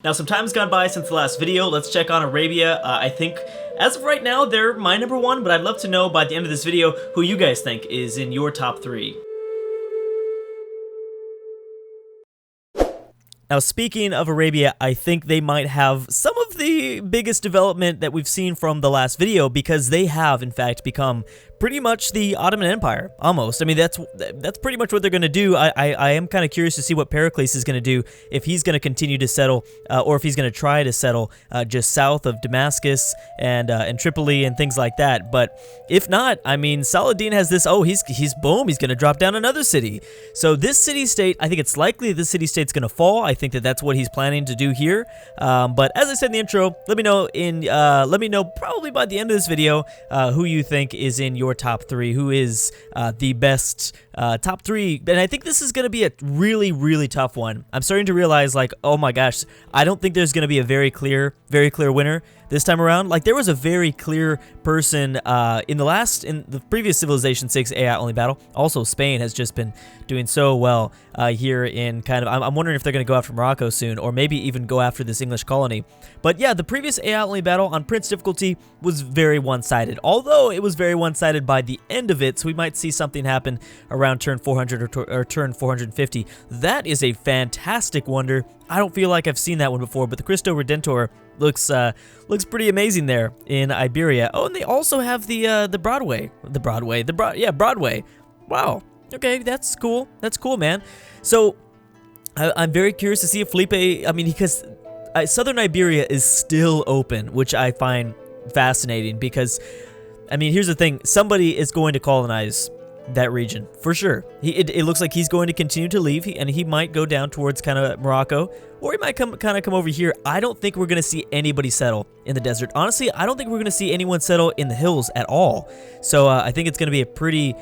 Now, some time's gone by since the last video. Let's check on Arabia. I think, as of right now, they're my number one, but I'd love to know by the end of this video who you guys think is in your top 3. Now, speaking of Arabia, I think they might have some of the biggest development that we've seen from the last video, because they have, in fact, become pretty much the Ottoman Empire, almost. I mean, that's pretty much what they're going to do. I am kind of curious to see what Pericles is going to do, if he's going to continue to settle, or if he's going to try to settle just south of Damascus and Tripoli and things like that. But if not, I mean, Saladin has this, he's boom, he's going to drop down another city. So this city-state, I think it's likely this city-state's going to fall. I think that that's what he's planning to do here. But as I said in the intro, let me know probably by the end of this video who you think is in your top 3, who is the best top 3. And I think this is going to be a really, really tough one. I'm starting to realize, like, oh my gosh, I don't think there's going to be a very clear winner this time around. Like, there was a very clear person in the previous Civilization 6 AI only battle. Also, Spain has just been doing so well here in kind of, I'm wondering if they're going to go after Morocco soon, or maybe even go after this English colony. But yeah, the previous AI only battle on Prince difficulty was very one-sided, although it was very one-sided by the end of it, so we might see something happen around turn 400 or turn 450. That is a fantastic wonder. I don't feel like I've seen that one before, but the Cristo Redentor looks pretty amazing there in Iberia. Oh, and they also have the Broadway. Broadway. Wow. Okay, that's cool. That's cool, man. So I'm very curious to see if Felipe, I mean, because southern Iberia is still open, which I find fascinating, because, I mean, here's the thing. Somebody is going to colonize that region, for sure. It looks like he's going to continue to leave, and he might go down towards kind of Morocco, or he might come over here. I don't think we're going to see anybody settle in the desert. Honestly, I don't think we're going to see anyone settle in the hills at all. So I think it's going to be a pretty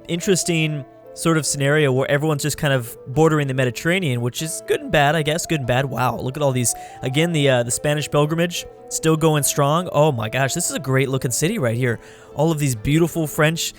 interesting sort of scenario where everyone's just kind of bordering the Mediterranean, which is good and bad, I guess. Good and bad. Wow, look at all these. Again, the Spanish pilgrimage still going strong. Oh my gosh, this is a great looking city right here. All of these beautiful French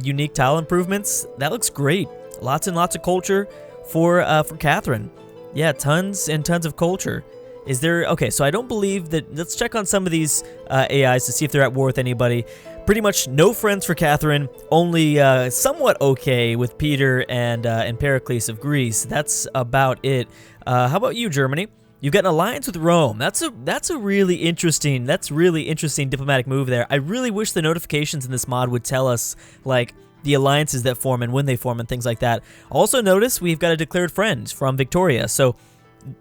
unique tile improvements. That looks great. Lots and lots of culture for Catherine. Yeah, tons and tons of culture. Is there... Okay, so I don't believe that... Let's check on some of these AIs to see if they're at war with anybody. Pretty much no friends for Catherine, only somewhat okay with Peter and Pericles of Greece. That's about it. How about you, Germany? You've got an alliance with Rome. That's a really interesting diplomatic move there. I really wish the notifications in this mod would tell us, like, the alliances that form and when they form and things like that. Also notice we've got a declared friend from Victoria. So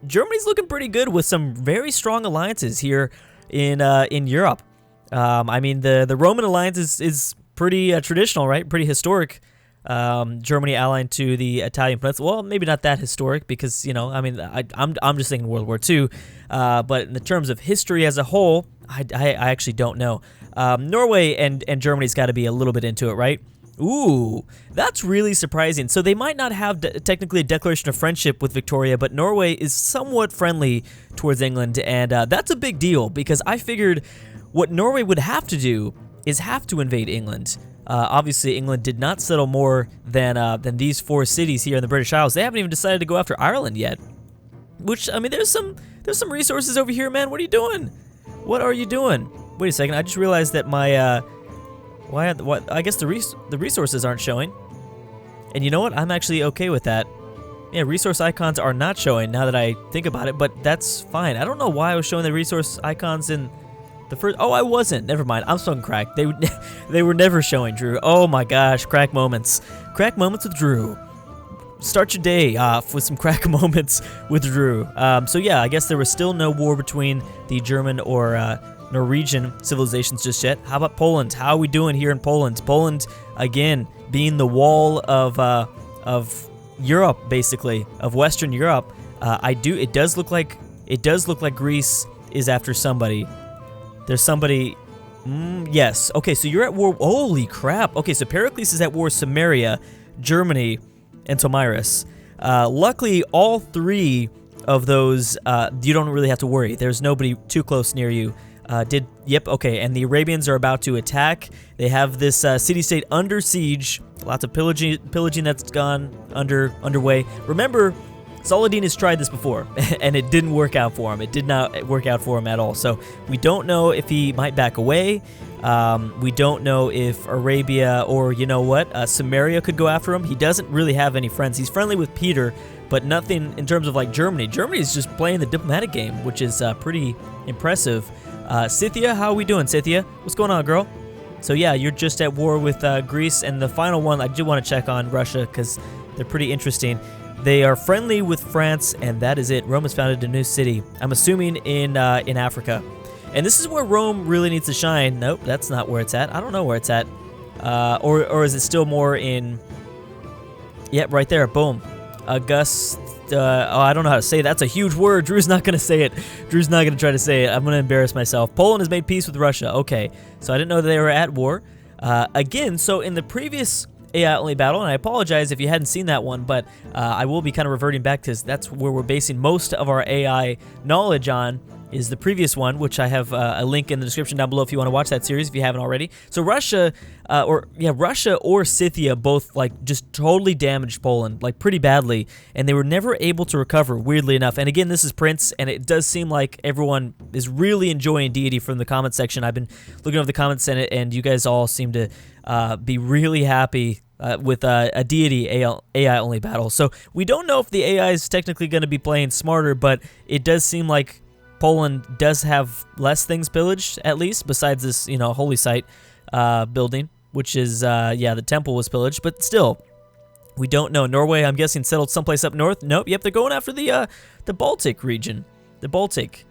Germany's looking pretty good with some very strong alliances here in Europe. I mean, the Roman alliance is pretty traditional, right? Pretty historic. Germany allied to the Italian Peninsula. Well, maybe not that historic, because, you know, I mean, I'm just thinking World War II. But in the terms of history as a whole, I actually don't know. Norway and Germany's got to be a little bit into it, right? Ooh, that's really surprising. So they might not have technically a declaration of friendship with Victoria, but Norway is somewhat friendly towards England, and that's a big deal, because I figured what Norway would have to do is have to invade England. Obviously, England did not settle more than these 4 cities here in the British Isles. They haven't even decided to go after Ireland yet. Which, I mean, there's some resources over here, man. What are you doing? What are you doing? Wait a second. I just realized that my I guess the resources aren't showing. And you know what? I'm actually okay with that. Yeah, resource icons are not showing now that I think about it, but that's fine. I don't know why I was showing the resource icons in the first... Oh, I wasn't. Never mind. I'm smoking crack. They were never showing, Drew. Oh my gosh, crack moments. Crack moments with Drew. Start your day off with some crack moments with Drew. So yeah, I guess there was still no war between the German or Norwegian civilizations just yet. How about Poland? How are we doing here in Poland? Poland, again, being the wall of Europe, basically, of Western Europe. It does look like Greece is after somebody. There's somebody. Yes. Okay, so you're at war. Holy crap. Okay, so Pericles is at war with Sumeria, Germany, and Tomyris. Luckily, all 3 of those, you don't really have to worry. There's nobody too close near you. Yep, okay, and the Arabians are about to attack. They have this city-state under siege. Lots of pillaging that's gone underway. Remember, Saladin has tried this before, and it didn't work out for him. It did not work out for him at all. So we don't know if he might back away. We don't know if Arabia or, you know what, Sumeria could go after him. He doesn't really have any friends. He's friendly with Peter, but nothing in terms of like Germany. Germany is just playing the diplomatic game, which is pretty impressive. Scythia, how are we doing, Scythia? What's going on, girl? So yeah, you're just at war with Greece, and the final one, I do want to check on Russia because they're pretty interesting. They are friendly with France, and that is it. Rome has founded a new city. I'm assuming in Africa. And this is where Rome really needs to shine. Nope, that's not where it's at. I don't know where it's at. Or is it still more in... Yep, right there. Boom. August... oh, I don't know how to say it. That's a huge word. Drew's not going to say it. Drew's not going to try to say it. I'm going to embarrass myself. Poland has made peace with Russia. Okay, so I didn't know they were at war. Again, so in the previous AI Only battle, and I apologize if you hadn't seen that one, but I will be kind of reverting back to that's where we're basing most of our AI knowledge on, is the previous one, which I have a link in the description down below if you want to watch that series if you haven't already. So Russia or Scythia both like just totally damaged Poland like pretty badly, and they were never able to recover, weirdly enough. And again, this is Prince, and it does seem like everyone is really enjoying Deity from the comment section. I've been looking over the comments and you guys all seem to be really happy with a Deity AI only battle. So we don't know if the AI is technically going to be playing smarter, but it does seem like Poland does have less things pillaged, at least, besides this, you know, holy site building, which is, yeah, the temple was pillaged, but still, we don't know. Norway, I'm guessing, settled someplace up north. Nope, yep, they're going after the Baltic region. The Baltic.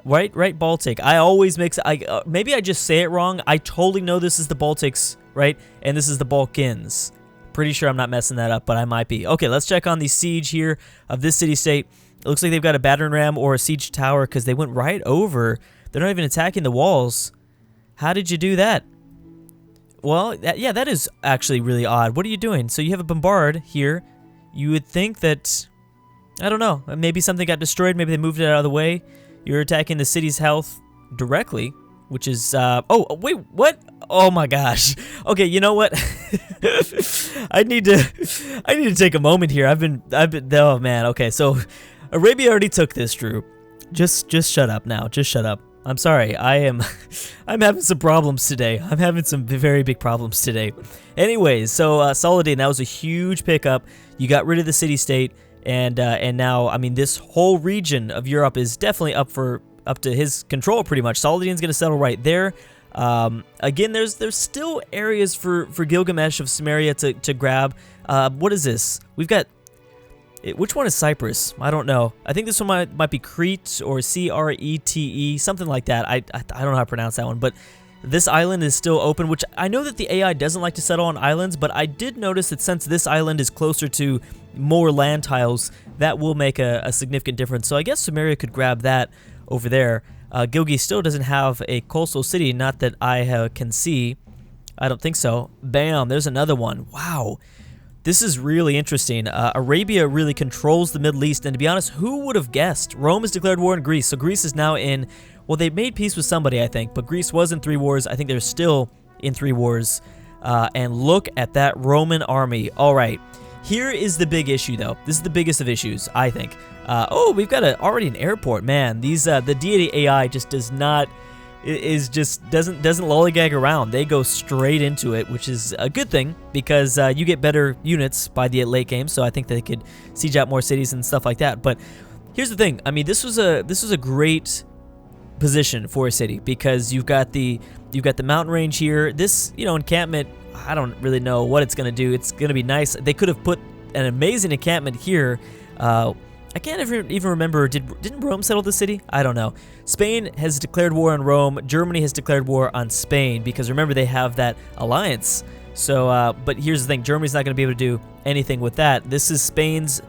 Right, Baltic. I always mix, maybe I just say it wrong. I totally know this is the Baltics, right? And this is the Balkans. Pretty sure I'm not messing that up, but I might be. Okay, let's check on the siege here of this city-state. It looks like they've got a battering ram or a siege tower because they went right over. They're not even attacking the walls. How did you do that? Well, yeah, that is actually really odd. What are you doing? So you have a bombard here. You would think that, I don't know, maybe something got destroyed. Maybe they moved it out of the way. You're attacking the city's health directly, which is, oh, wait, what? Oh my gosh. Okay, you know what? I need to take a moment here. I've been, oh man, okay, so Arabia already took this, Drew. Just shut up now. Just shut up. I'm sorry. I'm having some problems today. I'm having some very big problems today. Anyways, so Saladin, that was a huge pickup. You got rid of the city-state, and now, I mean, this whole region of Europe is definitely up to his control, pretty much. Saladin's going to settle right there. Again, there's still areas for Gilgamesh of Sumeria to grab. What is this? We've got. Which one is Cyprus? I don't know. I think this one might be Crete or Crete, something like that. I don't know how to pronounce that one, but this island is still open, which I know that the AI doesn't like to settle on islands, but I did notice that since this island is closer to more land tiles, that will make a significant difference. So I guess Sumeria could grab that over there. Gilgi still doesn't have a coastal city, not that I can see. I don't think so. Bam, there's another one. Wow. This is really interesting. Arabia really controls the Middle East, and to be honest, who would have guessed? Rome has declared war on Greece, so Greece is now in, well, they made peace with somebody, I think, but Greece was in 3 wars. I think they're still in 3 wars, and look at that Roman army. All right, here is the big issue, though. This is the biggest of issues, I think. Oh, we've got already an airport, man. These the Deity AI just does not... doesn't lollygag around. They go straight into it, which is a good thing because you get better units by the late game. So I think they could siege out more cities and stuff like that. But here's the thing. I mean, this was a great position for a city because you've got the mountain range here. This encampment, I don't really know what it's gonna do. It's gonna be nice. They could have put an amazing encampment here. I can't even remember, didn't Rome settle the city? I don't know. Spain has declared war on Rome. Germany has declared war on Spain because remember they have that alliance. So, but here's the thing, Germany's not going to be able to do anything with that. This is Spain's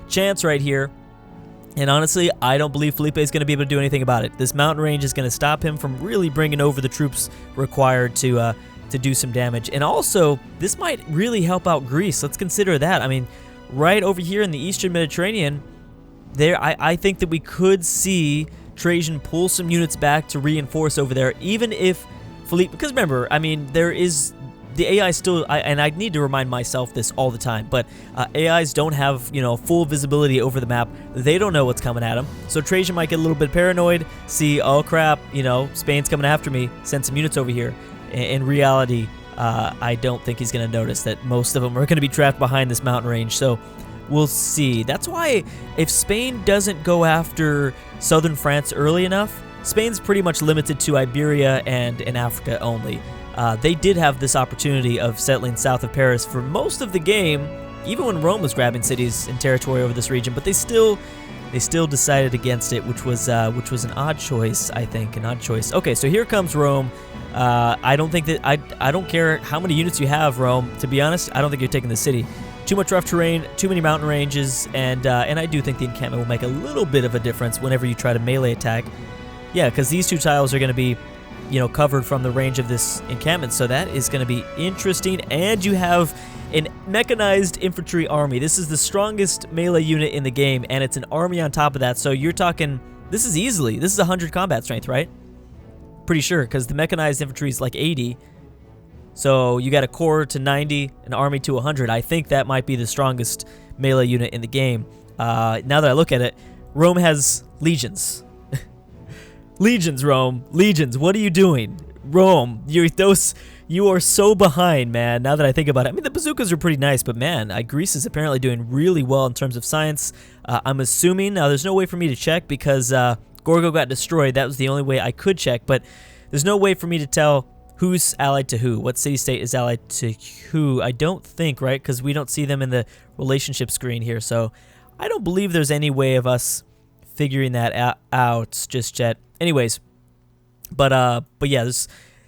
chance right here. And honestly, I don't believe Felipe is going to be able to do anything about it. This mountain range is going to stop him from really bringing over the troops required to do some damage. And also, this might really help out Greece. Let's consider that. I mean, right over here in the Eastern Mediterranean, I think that we could see Trajan pull some units back to reinforce over there, even if Philippe, because remember, I mean, there is the AI still, and I need to remind myself this all the time, but AIs don't have, you know, full visibility over the map. They don't know what's coming at them. So Trajan might get a little bit paranoid, see, oh crap, you know, Spain's coming after me, send some units over here. In reality, I don't think he's going to notice that most of them are going to be trapped behind this mountain range. So we'll see. That's why if Spain doesn't go after southern France early enough, Spain's pretty much limited to Iberia and in Africa only. They did have this opportunity of settling south of Paris for most of the game, even when Rome was grabbing cities and territory over this region, but they still decided against it, which was an odd choice, I think, an odd choice. Okay, so here comes Rome. I don't think that I don't care how many units you have, Rome. To be honest, I don't think you're taking the city. Too much rough terrain, too many mountain ranges, and I do think the encampment will make a little bit of a difference whenever you try to melee attack. Yeah, because these two tiles are going to be, you know, covered from the range of this encampment, so that is going to be interesting. And you have an mechanized infantry army. This is the strongest melee unit in the game, and it's an army on top of that. So you're talking, this is 100 combat strength, right? Pretty sure, because the mechanized infantry is like 80. So you got a corps to 90, an army to 100. I think that might be the strongest melee unit in the game. Now that I look at it, Rome has legions. Legions, Rome. Legions, what are you doing? Rome, you are so behind, man, now that I think about it. I mean, the bazookas are pretty nice, but man, Greece is apparently doing really well in terms of science. I'm assuming, now there's no way for me to check because Gorgo got destroyed. That was the only way I could check, but there's no way for me to tell who's allied to who. What city-state is allied to who? I don't think, right? Because we don't see them in the relationship screen here, so I don't believe there's any way of us figuring that out just yet. Anyways, but yeah,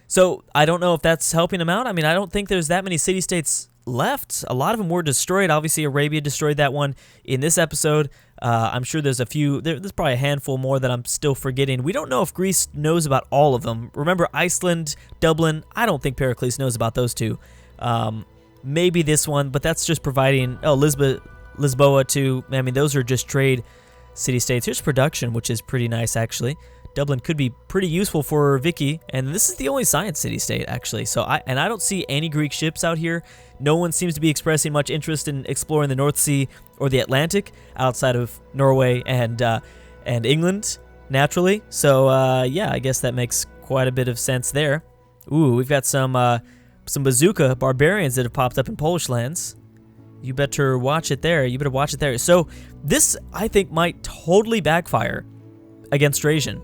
so I don't know if that's helping them out. I mean, I don't think there's that many city-states left. A lot of them were destroyed. Obviously, Arabia destroyed that one in this episode. I'm sure there's a few, there's probably a handful more that I'm still forgetting. We don't know if Greece knows about all of them. Remember, Iceland, Dublin, I don't think Pericles knows about those two. Maybe this one, but that's just providing, Lisboa too. I mean, those are just trade city-states. Here's production, which is pretty nice, actually. Dublin could be pretty useful for Vicky, and this is the only science city-state, actually. So I don't see any Greek ships out here. No one seems to be expressing much interest in exploring the North Sea or the Atlantic outside of Norway and England, naturally. So yeah, I guess that makes quite a bit of sense there. Ooh, we've got some bazooka barbarians that have popped up in Polish lands. You better watch it there. You better watch it there. So this, I think, might totally backfire against Trajan.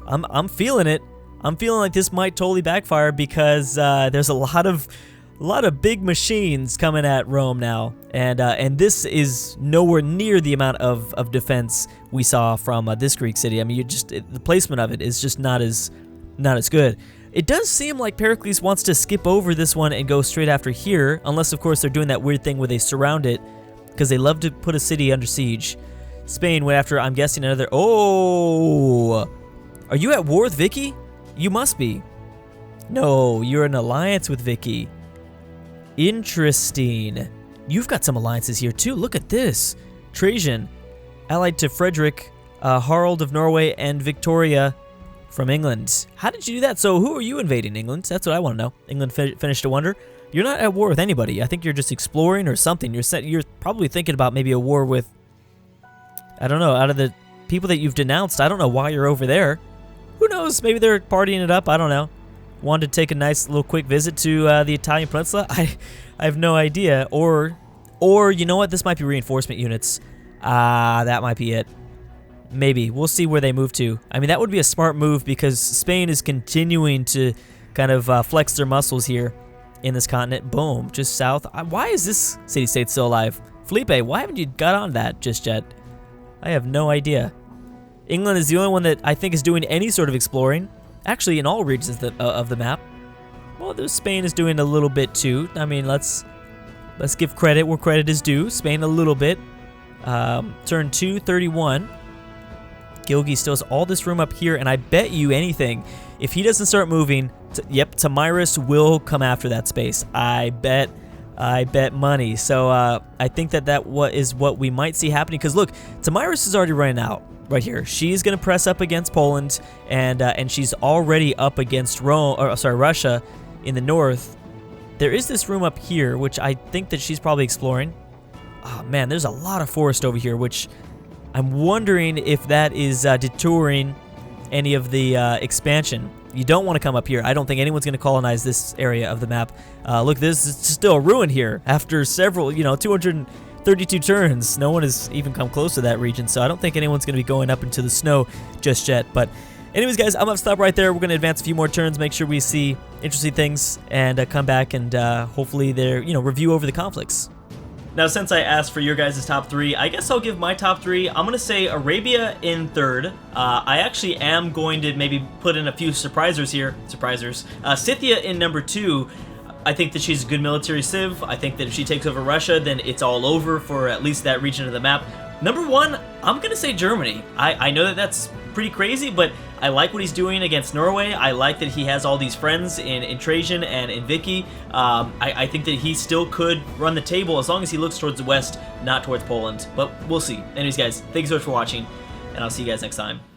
I'm feeling it. I'm feeling like this might totally backfire because there's a lot of big machines coming at Rome now, and this is nowhere near the amount of defense we saw from this Greek city. I mean, the placement of it is just not as good. It does seem like Pericles wants to skip over this one and go straight after here, unless of course they're doing that weird thing where they surround it because they love to put a city under siege. Spain went after, I'm guessing, another. Oh, are you at war with Vicky? You must be. No, you're in alliance with Vicky. Interesting. You've got some alliances here too. Look at this. Trajan, allied to Frederick, Harald of Norway, and Victoria from England. How did you do that? So who are you invading? England? That's what I want to know. England finished a wonder. You're not at war with anybody. I think you're just exploring or something. You're probably thinking about maybe a war with, I don't know, out of the people that you've denounced. I don't know why you're over there. Who knows? Maybe they're partying it up. I don't know. Wanted to take a nice little quick visit to the Italian peninsula. I have no idea. Or you know what? This might be reinforcement units. That might be it. Maybe. We'll see where they move to. I mean, that would be a smart move because Spain is continuing to kind of flex their muscles here in this continent. Boom. Just south. Why is this city-state still alive? Felipe, why haven't you got on that just yet? I have no idea. England is the only one that I think is doing any sort of exploring. Actually, in all regions of the map. Well, Spain is doing a little bit too. I mean, let's give credit where credit is due. Spain a little bit. Turn 231. Gilgi still has all this room up here, and I bet you anything, if he doesn't start moving, Tamiris will come after that space. I bet money. So I think that is what we might see happening. Because look, Tamiris is already running out right here. She's gonna press up against Poland, and she's already up against Russia in the north. There is this room up here, which I think that she's probably exploring. Oh man, there's a lot of forest over here, which I'm wondering if that is detouring any of the expansion. You don't want to come up here. I don't think anyone's going to colonize this area of the map. Look, there's still a ruin here after several, 232 turns. No one has even come close to that region, so I don't think anyone's going to be going up into the snow just yet. But anyways, guys, I'm going to stop right there. We're going to advance a few more turns, make sure we see interesting things, and come back and hopefully review over the conflicts. Now, since I asked for your guys' top 3, I guess I'll give my top 3. I'm going to say Arabia in 3rd. I actually am going to maybe put in a few surprisers here. Scythia in number 2. I think that she's a good military civ. I think that if she takes over Russia, then it's all over for at least that region of the map. Number 1, I'm going to say Germany. I know that that's pretty crazy, but I like what he's doing against Norway. I like that he has all these friends in Trajan and in Vicky. I think that he still could run the table as long as he looks towards the west, not towards Poland. But we'll see. Anyways, guys, thanks so much for watching, and I'll see you guys next time.